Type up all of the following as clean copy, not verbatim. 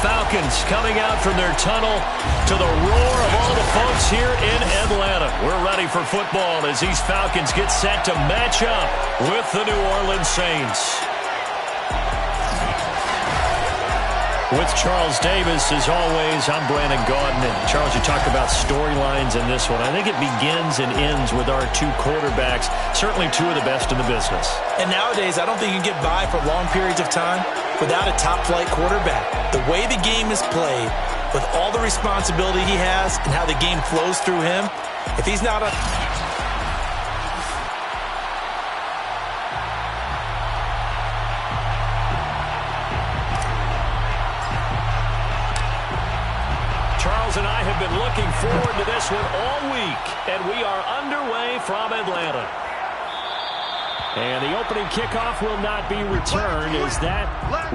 Falcons coming out from their tunnel to the roar of all the folks here in Atlanta. We're ready for football as these Falcons get set to match up with the New Orleans Saints. With Charles Davis, as always, I'm Brandon Gaudin. And Charles, you talked about storylines in this one. I think it begins and ends with our two quarterbacks, certainly two of the best in the business. And nowadays, I don't think you can get by for long periods of time without a top-flight quarterback. The way the game is played, with all the responsibility he has and how the game flows through him, if he's not a... Charles and I have been looking forward to this one all week, and we are underway from Atlanta. And the opening kickoff will not be returned, as that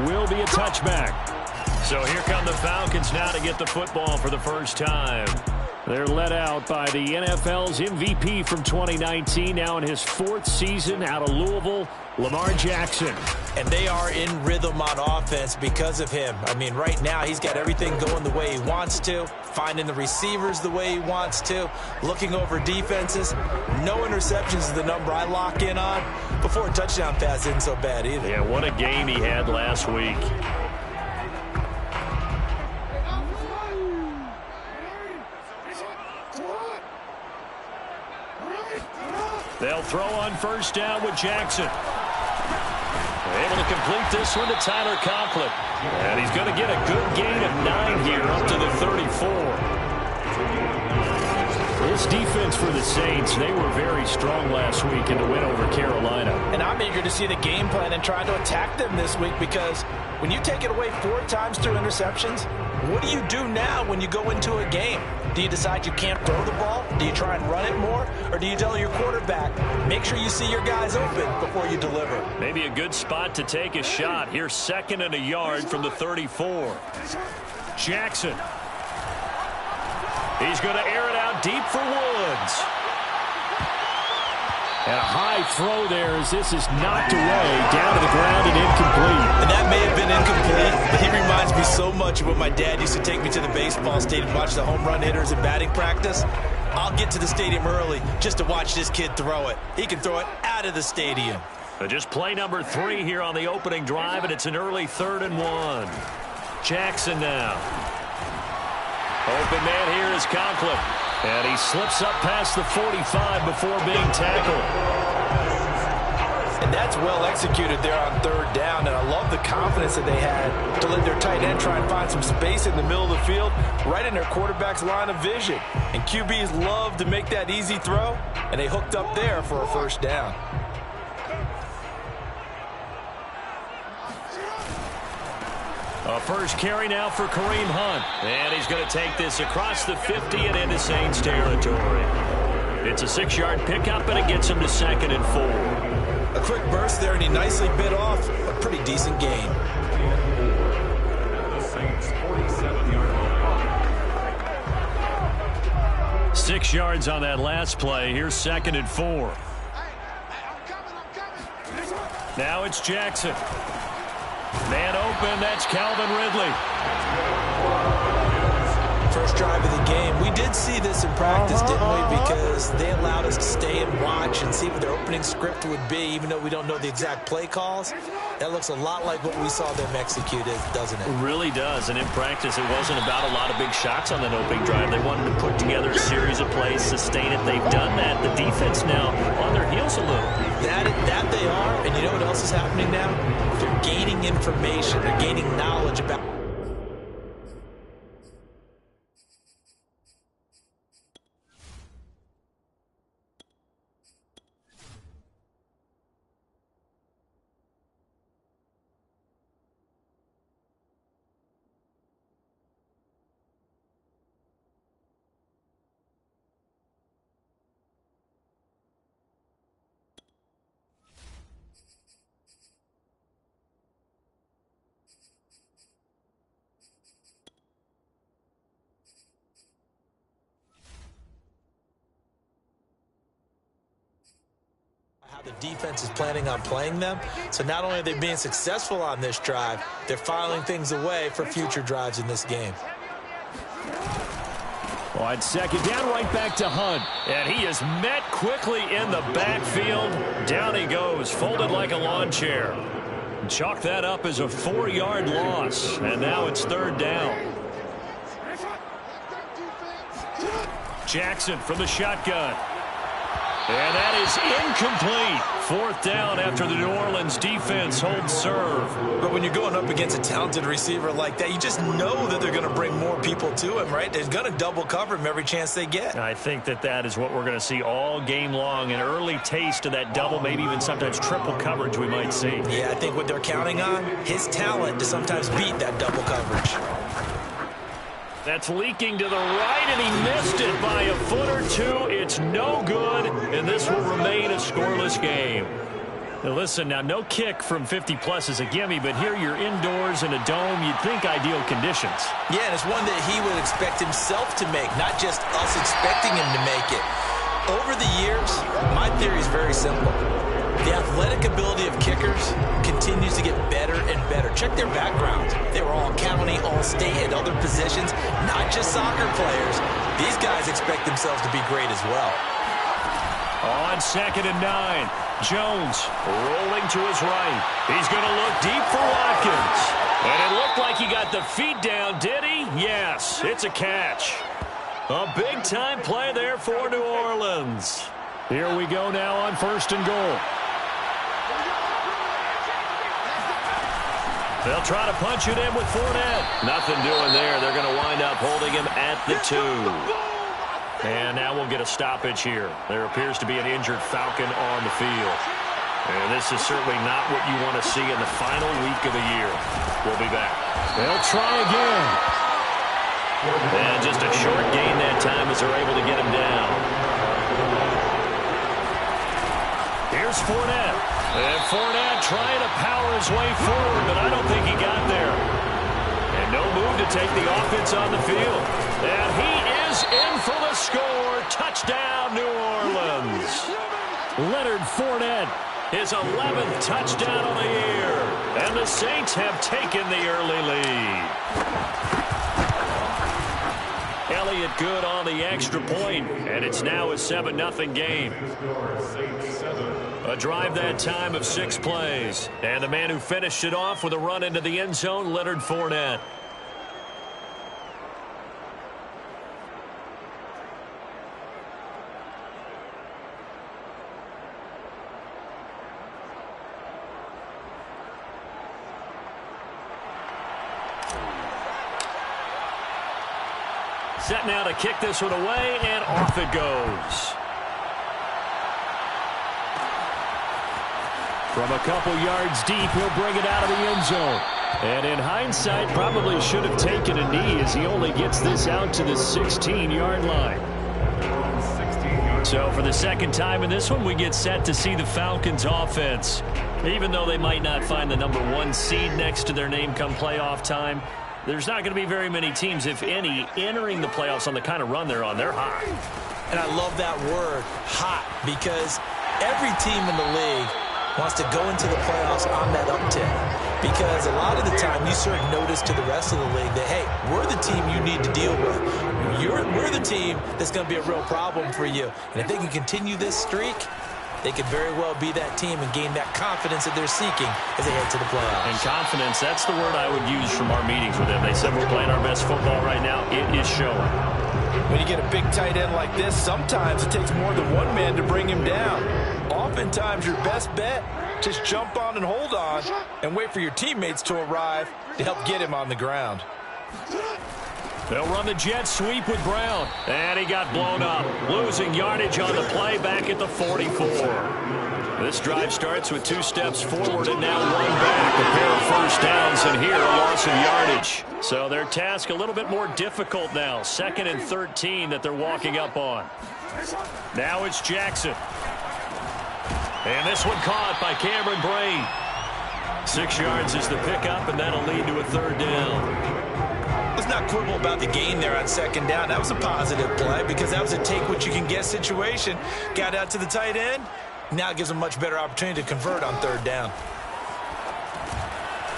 will be a touchback. So here come the Falcons now to get the football for the first time. They're led out by the NFL's MVP from 2019, now in his fourth season out of Louisville, Lamar Jackson. And they are in rhythm on offense because of him. I mean, right now he's got everything going the way he wants to, finding the receivers the way he wants to, looking over defenses. No interceptions is the number I lock in on. Before a touchdown pass isn't so bad either. Yeah, what a game he had last week. They'll throw on first down with Jackson. Able to complete this one to Tyler Conklin. And he's going to get a good gain of 9 here up to the 34. This defense for the Saints, they were very strong last week in the win over Carolina. And I'm eager to see the game plan and try to attack them this week, because when you take it away 4 times through interceptions, what do you do now when you go into a game? Do you decide you can't throw the ball? Do you try and run it more? Or do you tell your quarterback, make sure you see your guys open before you deliver? Maybe a good spot to take a shot. Here's 2nd and a yard from the 34. Jackson. He's going to air it out deep for Woods. And a high throw there as this is knocked away, down to the ground and incomplete. And that may have been incomplete, but he reminds me so much of when my dad used to take me to the baseball stadium and watch the home run hitters in batting practice. I'll get to the stadium early just to watch this kid throw it. He can throw it out of the stadium. So just play number 3 here on the opening drive, and it's an early 3rd and 1. Jackson now. Open man here is Conklin. And he slips up past the 45 before being tackled. And that's well executed there on 3rd down. And I love the confidence that they had to let their tight end try and find some space in the middle of the field, right in their quarterback's line of vision. And QBs love to make that easy throw, and they hooked up there for a first down. A first carry now for Kareem Hunt. And he's going to take this across the 50 and into Saints territory. It's a 6-yard pickup, and it gets him to 2nd and 4. A quick burst there, and he nicely bit off a pretty decent gain. The Saints 47-yard line. 6 yards on that last play. Here's 2nd and 4. Now it's Jackson. Man open, that's Calvin Ridley. First drive of the game. We did see this in practice, didn't we? Because they allowed us to stay and watch and see what their opening script would be, even though we don't know the exact play calls. That looks a lot like what we saw them execute, doesn't it? It really does. And in practice, it wasn't about a lot of big shots on that opening drive. They wanted to put together a series of plays, sustain it. They've done that. The defense now on their heels a little. That they are. And you know what else is happening now? They're gaining information. They're gaining knowledge about... how the defense is planning on playing them. So not only are they being successful on this drive, they're filing things away for future drives in this game. On second down, right back to Hunt. And he is met quickly in the backfield. Down he goes, folded like a lawn chair. Chalk that up as a 4-yard loss. And now it's third down. Jackson from the shotgun. And that is incomplete. Fourth down after the New Orleans defense holds serve. But when you're going up against a talented receiver like that, you just know that they're going to bring more people to him, right? They're going to double cover him every chance they get. I think that is what we're going to see all game long. An early taste of that double, maybe even sometimes triple coverage we might see. Yeah, I think what they're counting on, his talent to sometimes beat that double coverage. That's leaking to the right, and he missed it by a foot or two. It's no good, and this will remain a scoreless game. Now listen, now no kick from 50-plus is a gimme, but here you're indoors in a dome. You'd think ideal conditions. Yeah, and it's one that he would expect himself to make, not just us expecting him to make it. Over the years, my theory is very simple. The athletic ability of kickers continues to get better and better. Check their backgrounds. They were all county, all state, at other positions, not just soccer players. These guys expect themselves to be great as well. On second and 9, Jones rolling to his right. He's going to look deep for Watkins. And it looked like he got the feet down, did he? Yes, it's a catch. A big-time play there for New Orleans. Here we go now on first and goal. They'll try to punch it in with Fournette. Nothing doing there. They're going to wind up holding him at the 2. And now we'll get a stoppage here. There appears to be an injured Falcon on the field. And this is certainly not what you want to see in the final week of the year. We'll be back. They'll try again. And just a short gain that time as they're able to get him down. Here's Fournette. And Fournette trying to power his way forward, but I don't think he got there. And no move to take the offense on the field. And he is in for the score. Touchdown, New Orleans. Leonard Fournette, his 11th touchdown of the year. And the Saints have taken the early lead. Elliott good on the extra point, and it's now a 7-0 game. A drive that time of 6 plays. And the man who finished it off with a run into the end zone, Leonard Fournette. Set now to kick this one away, and off it goes. From a couple yards deep, he'll bring it out of the end zone. And in hindsight, probably should have taken a knee as he only gets this out to the 16-yard line. So for the second time in this one, we get set to see the Falcons offense. Even though they might not find the number 1 seed next to their name come playoff time, there's not going to be very many teams, if any, entering the playoffs on the kind of run they're on. They're hot. And I love that word, hot, because every team in the league wants to go into the playoffs on that uptick. Because a lot of the time you serve notice to the rest of the league that, hey, we're the team you need to deal with. We're the team that's going to be a real problem for you. And if they can continue this streak, they could very well be that team and gain that confidence that they're seeking as they head to the playoffs. And confidence, that's the word I would use from our meetings with them. They said we're playing our best football right now. It is showing. When you get a big tight end like this, sometimes it takes more than one man to bring him down. Oftentimes, your best bet, just jump on and hold on and wait for your teammates to arrive to help get him on the ground. They'll run the jet sweep with Brown. And he got blown up. Losing yardage on the play back at the 44. This drive starts with 2 steps forward and now 1 back. A pair of first downs, and here a loss of yardage. So their task a little bit more difficult now. 2nd and 13 that they're walking up on. Now it's Jackson. And this one caught by Cameron Brate. 6 yards is the pickup, and that'll lead to a 3rd down. Let's not quibble about the gain there on 2nd down. That was a positive play because that was a take-what-you-can-get situation. Got out to the tight end, Now it gives them a much better opportunity to convert on third down.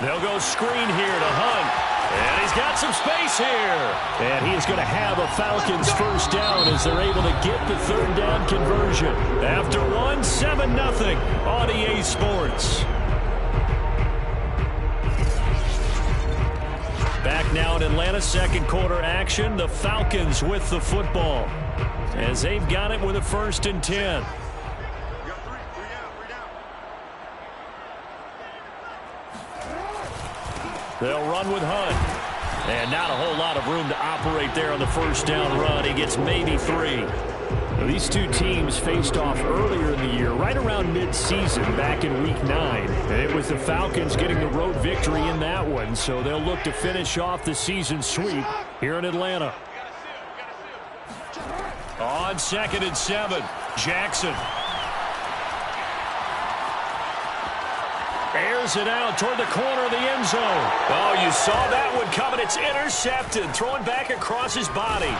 They'll go screen here to Hunt. And he's got some space here. And he is going to have a Falcons first down as they're able to get the third down conversion. After 7-0 on EA Sports. Back now in Atlanta, second quarter action. The Falcons with the football as they've got it with a 1st and 10. They'll run with Hunt. And not a whole lot of room to operate there on the first down run. He gets maybe 3. Now, these two teams faced off earlier in the year, right around mid-season, back in Week 9. And it was the Falcons getting the road victory in that one, so they'll look to finish off the season sweep here in Atlanta. On 2nd and 7, Jackson. Airs it out toward the corner of the end zone. Oh, you saw that one coming. It's intercepted. Throwing back across his body.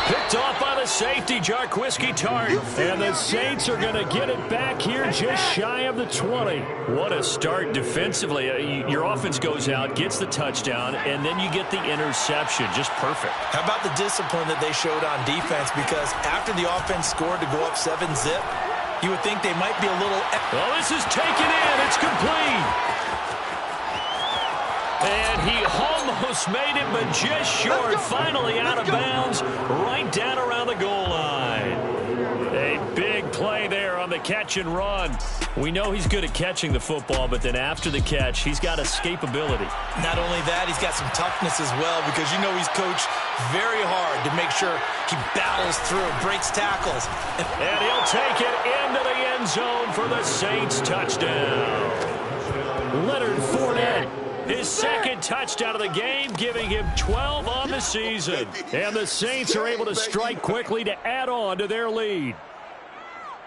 Picked off by the safety, Jarquiski Tart. And the Saints are going to get it back here just shy of the 20. What a start defensively. Your offense goes out, gets the touchdown, and then you get the interception. Just perfect. How about the discipline that they showed on defense? Because after the offense scored to go up 7-zip, you would think they might be a little... Well, this is taken in. It's complete. And he almost made it, but just short. Finally out of bounds, right down around the goal line. A big play there on the catch and run. We know he's good at catching the football, but then after the catch, he's got escapability. Not only that, he's got some toughness as well, because you know he's coached very hard to make sure he battles through, breaks tackles. And he'll take it into the end zone for the Saints touchdown. Leonard Fournette, his second touchdown of the game, giving him 12 on the season. And the Saints are able to strike quickly to add on to their lead.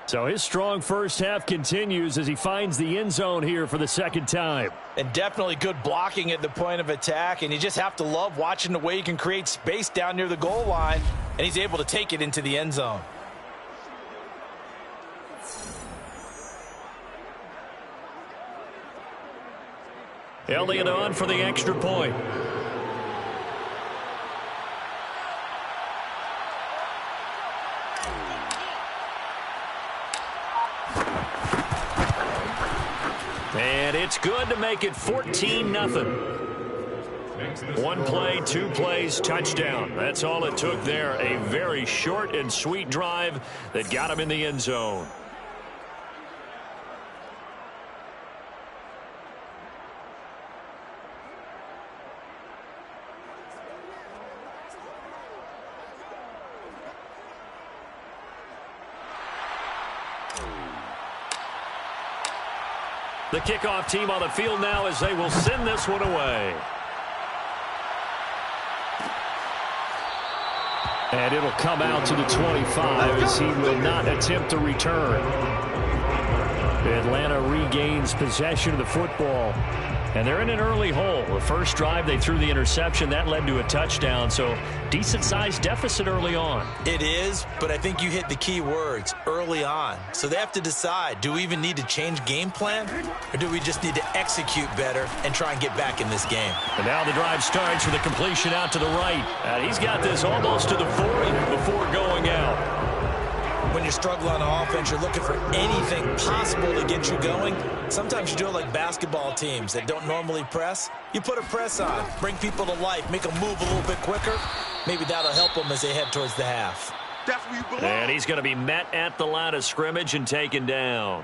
So his strong first half continues as he finds the end zone here for the second time. And definitely good blocking at the point of attack. And you just have to love watching the way he can create space down near the goal line. And he's able to take it into the end zone. Elliott on for the extra point. And it's good to make it 14-0. One play, 2 plays, touchdown. That's all it took there. A very short and sweet drive that got him in the end zone. The kickoff team on the field now as they will send this one away. And it'll come out to the 25 as he will not attempt to return. Atlanta regains possession of the football. And they're in an early hole. The first drive, they threw the interception. That led to a touchdown. So decent-sized deficit early on. It is, but I think you hit the key words, early on. So they have to decide, do we even need to change game plan? Or do we just need to execute better and try and get back in this game? And now the drive starts with a completion out to the right. And he's got this almost to the 40 before going out. When you're struggling on offense, you're looking for anything possible to get you going. Sometimes you do it like basketball teams that don't normally press. You put a press on, bring people to life, make them move a little bit quicker. Maybe that'll help them as they head towards the half. And he's going to be met at the line of scrimmage and taken down.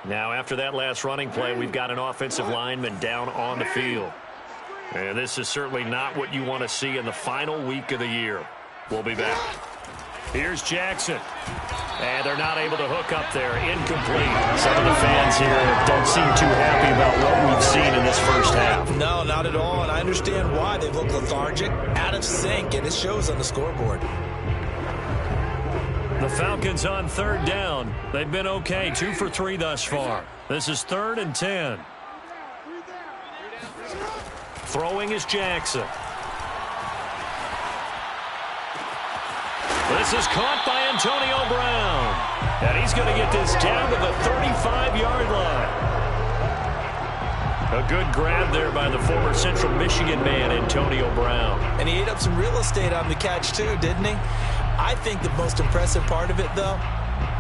Now, after that last running play, we've got an offensive lineman down on the field. And this is certainly not what you want to see in the final week of the year. We'll be back. Here's Jackson. And they're not able to hook up there. Incomplete. Some of the fans here don't seem too happy about what we've seen in this first half. No, not at all. And I understand why. They look lethargic, out of sync, and it shows on the scoreboard. The Falcons on third down. They've been okay. 2 for 3 thus far. This is 3rd and 10. Throwing is Jackson. This is caught by Antonio Brown. And he's going to get this down to the 35-yard line. A good grab there by the former Central Michigan man, Antonio Brown. And he ate up some real estate on the catch too, didn't he? I think the most impressive part of it, though,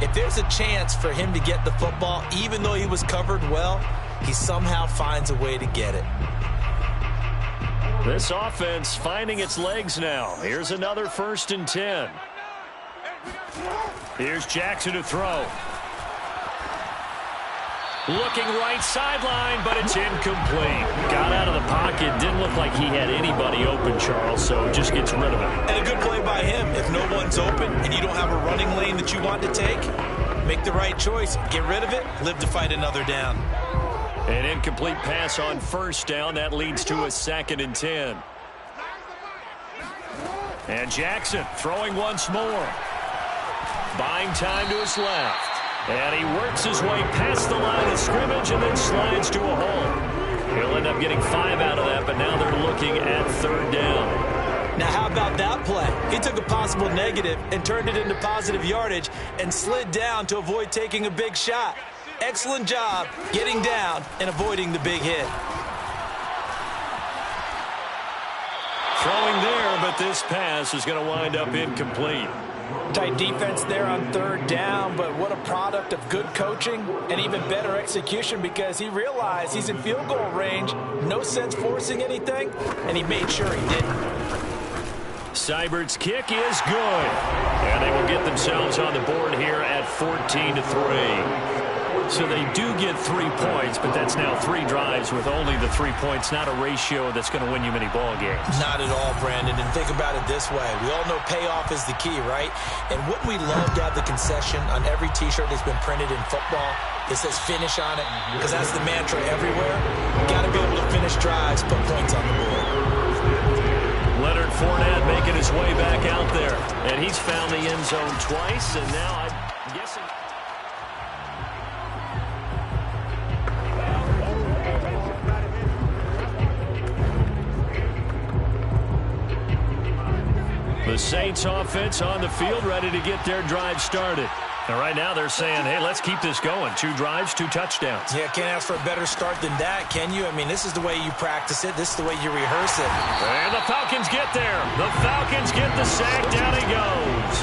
if there's a chance for him to get the football, even though he was covered well, he somehow finds a way to get it. This offense finding its legs now. Here's another 1st and 10. Here's Jackson to throw. Looking right sideline, but it's incomplete. Got out of the pocket. Didn't look like he had anybody open, Charles, so just gets rid of it. And a good play by him. If no one's open and you don't have a running lane that you want to take, make the right choice. Get rid of it. Live to fight another down. An incomplete pass on 1st down. That leads to a 2nd and 10. And Jackson throwing once more. Buying time to his left. And he works his way past the line of scrimmage and then slides to a hole. He'll end up getting 5 out of that, but now they're looking at 3rd down. Now, how about that play? He took a possible negative and turned it into positive yardage and slid down to avoid taking a big shot. Excellent job getting down and avoiding the big hit. Throwing there, but this pass is going to wind up incomplete. Tight defense there on 3rd down, but what a product of good coaching and even better execution, because he realized he's in field goal range, no sense forcing anything, and he made sure he didn't. Seibert's kick is good, and they will get themselves on the board here at 14-3. So they do get 3 points, but that's now 3 drives with only the 3 points, not a ratio that's going to win you many ball games. Not at all, Brandon, and think about it this way. We all know payoff is the key, right? And wouldn't we love to have the concession on every T-shirt that's been printed in football that says finish on it? Because that's the mantra everywhere. Got to be able to finish drives, put points on the board. Leonard Fournette making his way back out there, and he's found the end zone twice, and now I'm guessing... The Saints offense on the field, ready to get their drive started. And right now they're saying, hey, let's keep this going. 2 drives, 2 touchdowns. Yeah, can't ask for a better start than that, can you? I mean, this is the way you practice it. This is the way you rehearse it. And the Falcons get there. The Falcons get the sack. Down he goes.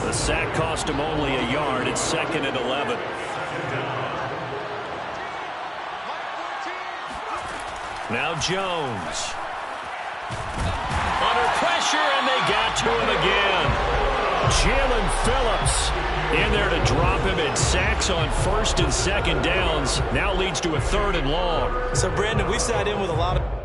The sack cost him only a yard. It's 2nd and 11. Now Jones. Under pressure, and they got to him again. Jalen Phillips in there to drop him, and sacks on 1st and 2nd downs. Now leads to a 3rd and long. So, Brandon, we sat in with a lot of